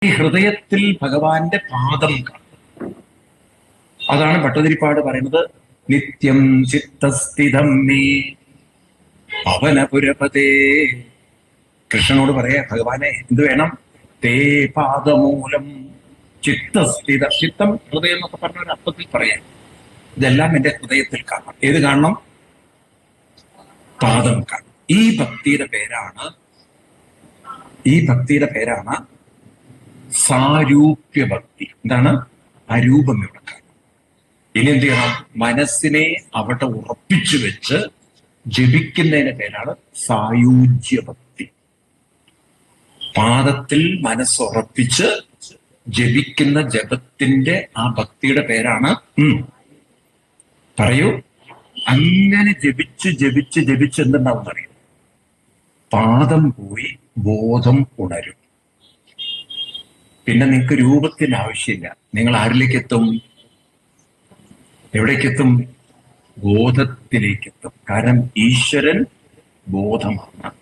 ഈ ഹൃദയത്തിൽ ഭഗവാന്റെ പാദം കാണും. അതാണ് ഭട്ടതിരിപ്പാട് പറയുന്നത്, നിത്യം ചിത്തസ്ഥിതം നീ പവനപുരപതേ. കൃഷ്ണനോട് പറയാ, ഭഗവാനെ എന്ത് വേണം? തേ പാദമൂലം ചിത്തസ്ഥിത. ചിത്തം ഹൃദയം എന്നൊക്കെ പറഞ്ഞ ഒരു അർത്ഥത്തിൽ പറയാം. ഇതെല്ലാം എന്റെ ഹൃദയത്തിൽ കാണണം. ഏത് കാണണം? പാദം കാണണം. ഈ ഭക്തിയുടെ പേരാണ് സാരൂപ്യ ഭക്തി. എന്താണ്? അരൂപം ഇവിടെ കാണും. ഇനി എന്ത് ചെയ്യണം? മനസ്സിനെ അവിടെ ഉറപ്പിച്ചു വെച്ച് ജപിക്കുന്നതിന്റെ പേരാണ് സായൂജ്യ ഭക്തി. പാദത്തിൽ മനസ്സുറപ്പിച്ച് ജപിക്കുന്ന ജപത്തിന്റെ ആ ഭക്തിയുടെ പേരാണ് പറയൂ. അങ്ങനെ ജപിച്ച് എന്തുണ്ടാവും അറിയും? പാദം പോയി ബോധം ഉണരും. പിന്നെ നിങ്ങൾക്ക് രൂപത്തിന് ആവശ്യമില്ല. നിങ്ങൾ ആരിലേക്കെത്തും? എവിടേക്കെത്തും? ബോധത്തിലേക്കെത്തും. കാരണം ഈശ്വരൻ ബോധമാണ്.